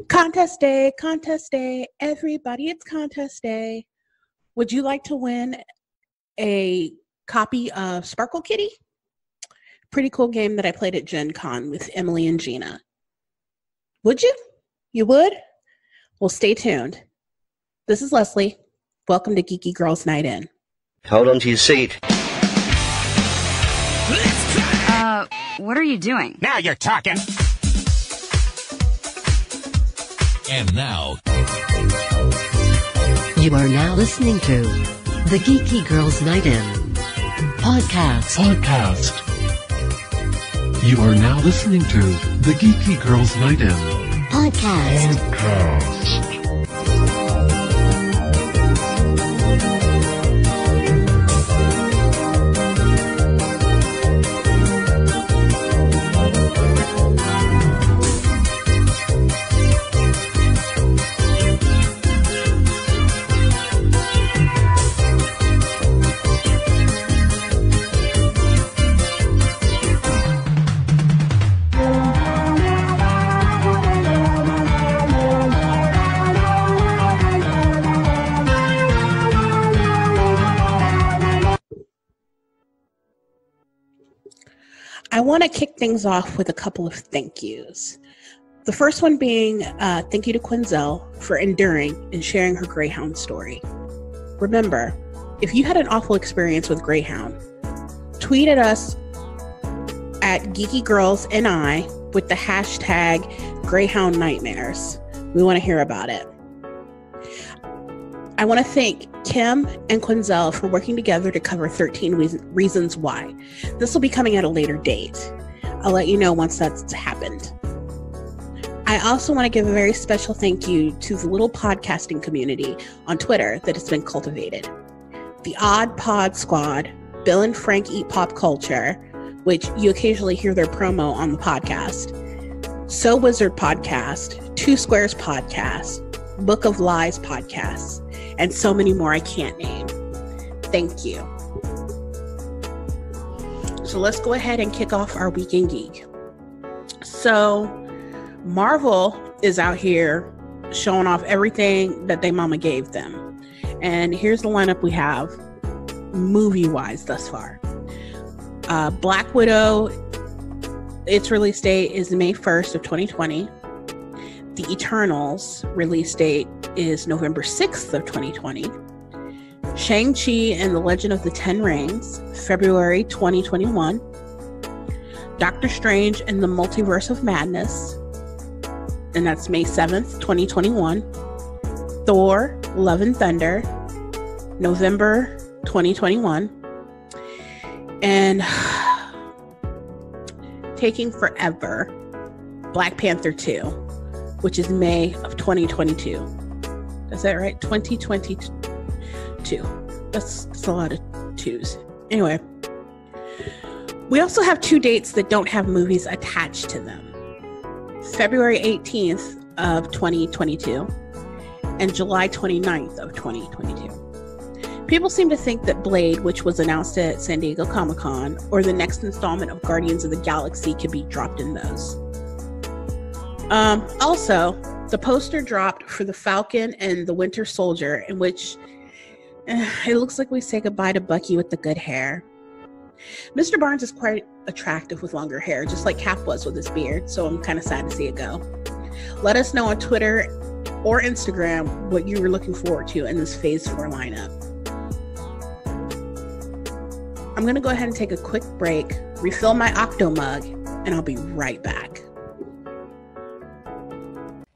Contest day, everybody, it's contest day. Would you like to win a copy of Sparkle Kitty? Pretty cool game that I played at Gen Con with Emily and Gina. Would you? You would? Well, stay tuned. This is Leslie. Welcome to Geeky Girls Night In. Hold on to your seat. What are you doing? Now you're talking. And now, you are now listening to the Geeky Girls Night In podcast. You are now listening to the Geeky Girls Night In podcast. I want to kick things off with a couple of thank yous. The first one being thank you to Quinzel for enduring and sharing her Greyhound story. Remember, if you had an awful experience with Greyhound, tweet at us at GeekyGirlsNI with the hashtag Greyhound Nightmares. We want to hear about it. I want to thank Kim and Quinzel for working together to cover 13 Reasons Why. This will be coming at a later date. I'll let you know once that's happened. I also want to give a very special thank you to the little podcasting community on Twitter that has been cultivated. The Odd Pod Squad, Bill and Frank Eat Pop Culture, which you occasionally hear their promo on the podcast, So Wizard Podcast, Two Squares Podcast, Book of Lies Podcasts, and so many more I can't name. Thank you. So let's go ahead and kick off our Week in Geek. So Marvel is out here showing off everything that they mama gave them. And here's the lineup we have movie-wise thus far. Black Widow, its release date is May 1st of 2020. The Eternals release date is November 6th of 2020. Shang-Chi and the Legend of the Ten Rings, February 2021. Doctor Strange and the Multiverse of Madness, and that's May 7th, 2021. Thor, Love and Thunder, November 2021. And taking forever, Black Panther 2, which is May of 2022. Is that right? 2022. That's a lot of twos. Anyway, we also have two dates that don't have movies attached to them. February 18th of 2022 and July 29th of 2022. People seem to think that Blade, which was announced at San Diego Comic-Con, or the next installment of Guardians of the Galaxy could be dropped in those. Also, the poster dropped for the Falcon and the Winter Soldier, in which it looks like we say goodbye to Bucky with the good hair. Mr. Barnes is quite attractive with longer hair, just like Cap was with his beard, so I'm kind of sad to see it go. Let us know on Twitter or Instagram what you were looking forward to in this Phase 4 lineup. I'm going to go ahead and take a quick break, refill my Octo mug, and I'll be right back.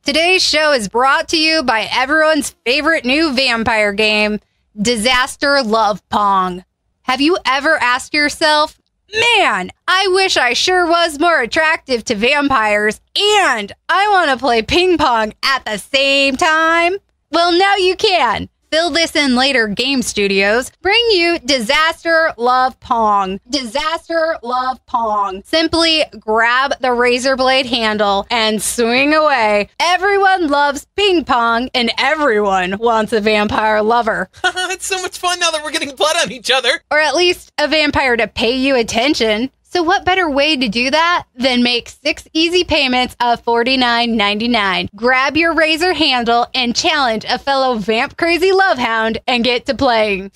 Today's show is brought to you by everyone's favorite new vampire game, Disaster Love Pong. Have you ever asked yourself, man, I wish I sure was more attractive to vampires and I want to play ping pong at the same time? Well, now you can. Fill This In Later Game Studios bring you Disaster Love Pong. Disaster Love Pong. Simply grab the razor blade handle and swing away. Everyone loves ping pong and everyone wants a vampire lover. It's so much fun now that we're getting blood on each other. Or at least a vampire to pay you attention. So what better way to do that than make 6 easy payments of $49.99? Grab your razor handle and challenge a fellow vamp crazy love hound and get to playing.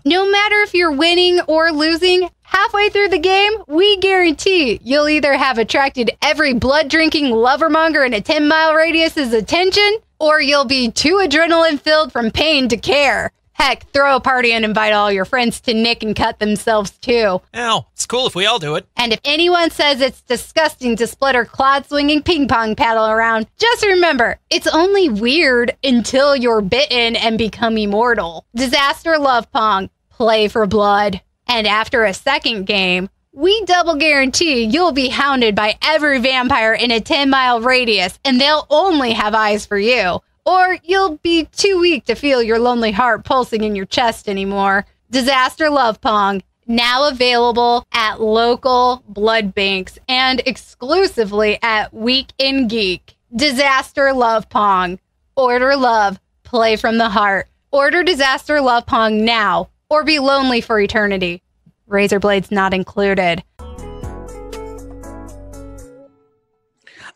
No matter if you're winning or losing, halfway through the game, we guarantee you'll either have attracted every blood-drinking lovermonger in a 10-mile radius's attention, or you'll be too adrenaline-filled from pain to care. Heck, throw a party and invite all your friends to nick and cut themselves too. Ow, it's cool if we all do it. And if anyone says it's disgusting to split or clod-swinging ping pong paddle around, just remember, it's only weird until you're bitten and become immortal. Disaster Love Pong. Play for blood. And after a second game, we double guarantee you'll be hounded by every vampire in a 10-mile radius, and they'll only have eyes for you. Or you'll be too weak to feel your lonely heart pulsing in your chest anymore. Disaster Love Pong, now available at local blood banks and exclusively at Week in Geek. Disaster Love Pong. Order love, play from the heart. Order Disaster Love Pong now, or be lonely for eternity. Razor blades not included.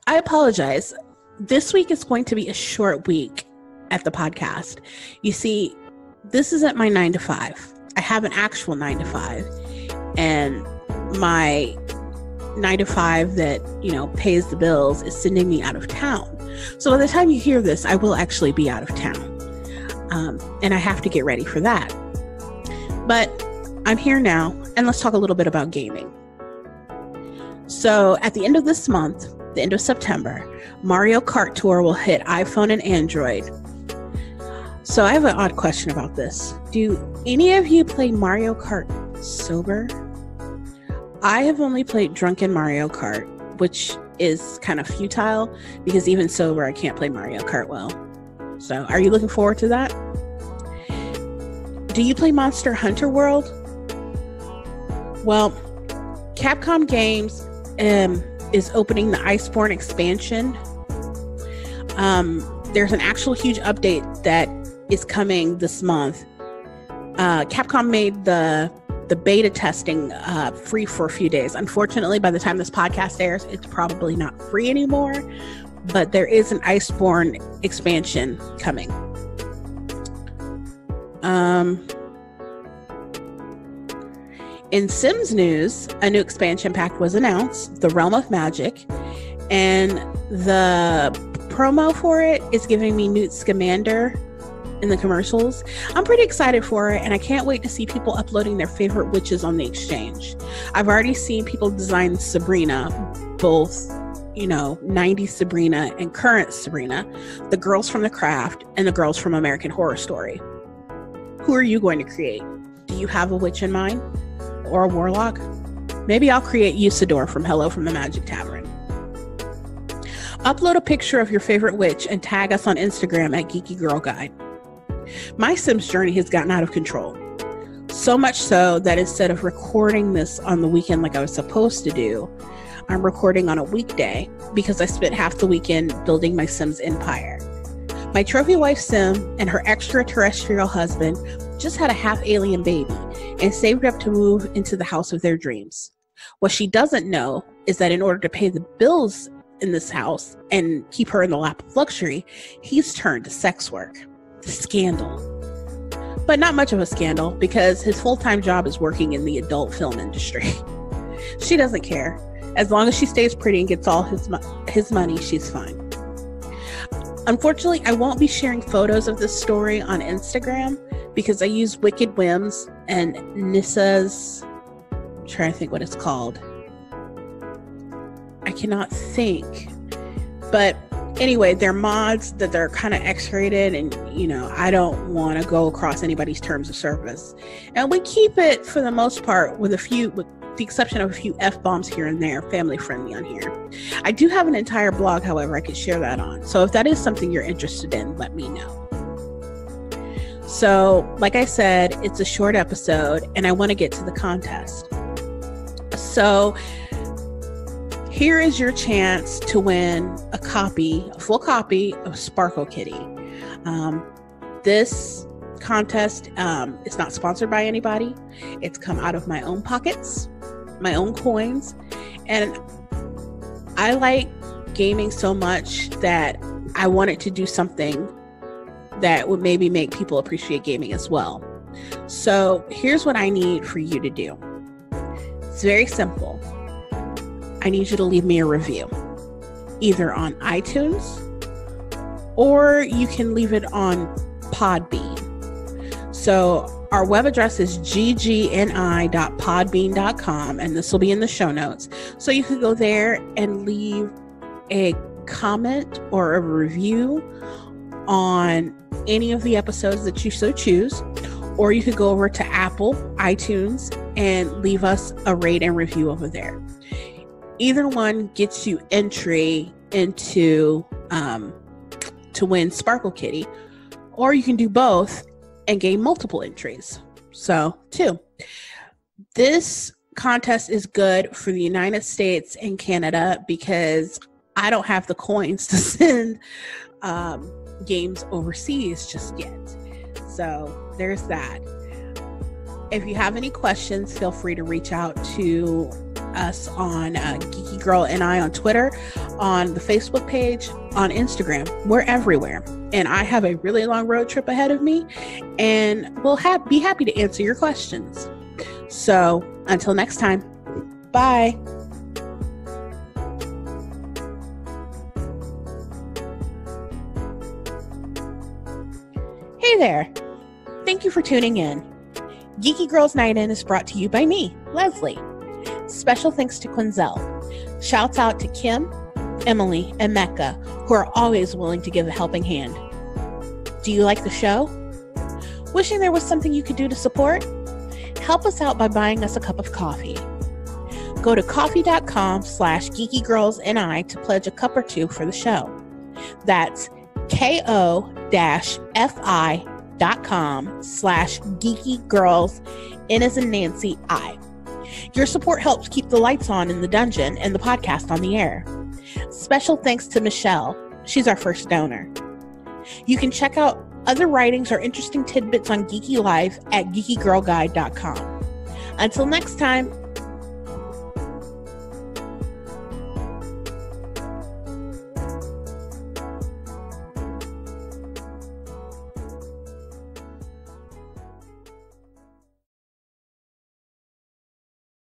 I apologize. This week is going to be a short week at the podcast. You see, this isn't my 9 to 5. I have an actual 9 to 5. And my 9 to 5 that, pays the bills is sending me out of town. So by the time you hear this, I will actually be out of town. And I have to get ready for that. But I'm here now, and let's talk a little bit about gaming. So at the end of this month, the end of September, Mario Kart Tour will hit iPhone and Android. So I have an odd question about this. Do any of you play Mario Kart sober? I have only played drunken Mario Kart, which is kind of futile because even sober, I can't play Mario Kart well. So are you looking forward to that? Do you play Monster Hunter World? Well, Capcom Games is opening the Iceborne expansion. There's an actual huge update that is coming this month. Capcom made the beta testing free for a few days. Unfortunately, by the time this podcast airs, it's probably not free anymore, but there is an Iceborne expansion coming. In Sims news, a new expansion pack was announced, The Realm of Magic, and the promo for it is giving me Newt Scamander in the commercials. I'm pretty excited for it, and I can't wait to see people uploading their favorite witches on the exchange. I've already seen people design Sabrina, both, 90s Sabrina and current Sabrina, the girls from The Craft, and the girls from American Horror Story. Who are you going to create? Do you have a witch in mind? Or a warlock? Maybe I'll create Usador from Hello from the Magic Tavern. Upload a picture of your favorite witch and tag us on Instagram at Geeky Girl Guide. My Sims journey has gotten out of control. So much so that instead of recording this on the weekend like I was supposed to do, I'm recording on a weekday because I spent half the weekend building my Sims empire. My trophy wife Sim and her extraterrestrial husband just had a half-alien baby and saved up to move into the house of their dreams. What she doesn't know is that in order to pay the bills in this house and keep her in the lap of luxury, he's turned to sex work. The scandal. But not much of a scandal because his full-time job is working in the adult film industry. She doesn't care. As long as she stays pretty and gets all his money, she's fine. Unfortunately, I won't be sharing photos of this story on Instagram because I use Wicked Whims and Nissa's, I'm trying to think what it's called. I cannot think. But anyway, they're mods that they're kind of X-rated and, I don't want to go across anybody's terms of service. And we keep it, for the most part, with the exception of a few F-bombs here and there, family friendly on here. I do have an entire blog, however, I could share that on. So if that is something you're interested in, let me know. So, like I said, it's a short episode and I want to get to the contest. So here is your chance to win a full copy of Sparkle Kitty. This contest is not sponsored by anybody. It's come out of my own pockets. my own coins, and I like gaming so much that I wanted to do something that would maybe make people appreciate gaming as well. So here's what I need for you to do. It's very simple. I need you to leave me a review, either on iTunes or you can leave it on Podbean. So our web address is ggni.podbean.com, and this will be in the show notes. So you can go there and leave a comment or a review on any of the episodes that you so choose, or you could go over to Apple, iTunes, and leave us a rate and review over there. Either one gets you entry into to win Sparkle Kitty, or you can do both and gain multiple entries. So, 2. This contest is good for the United States and Canada because I don't have the coins to send games overseas just yet. So, there's that. If you have any questions, feel free to reach out to us on Geeky Girl and I on Twitter, on the Facebook page, on Instagram. We're everywhere. And I have a really long road trip ahead of me, and we'll be happy to answer your questions. So until next time, bye. Hey there. Thank you for tuning in. Geeky Girls Night In is brought to you by me, Leslie. Special thanks to Quinzel. Shouts out to Kim, Emily, and Mecca, who are always willing to give a helping hand. Do you like the show? Wishing there was something you could do to support? Help us out by buying us a cup of coffee. Go to coffee.com/geekygirlsni to pledge a cup or two for the show. That's ko-fi.com/geekygirls, N as in Nancy, I. Your support helps keep the lights on in the dungeon and the podcast on the air. Special thanks to Michelle. She's our first donor. You can check out other writings or interesting tidbits on Geeky Life at geekygirlguide.com. Until next time,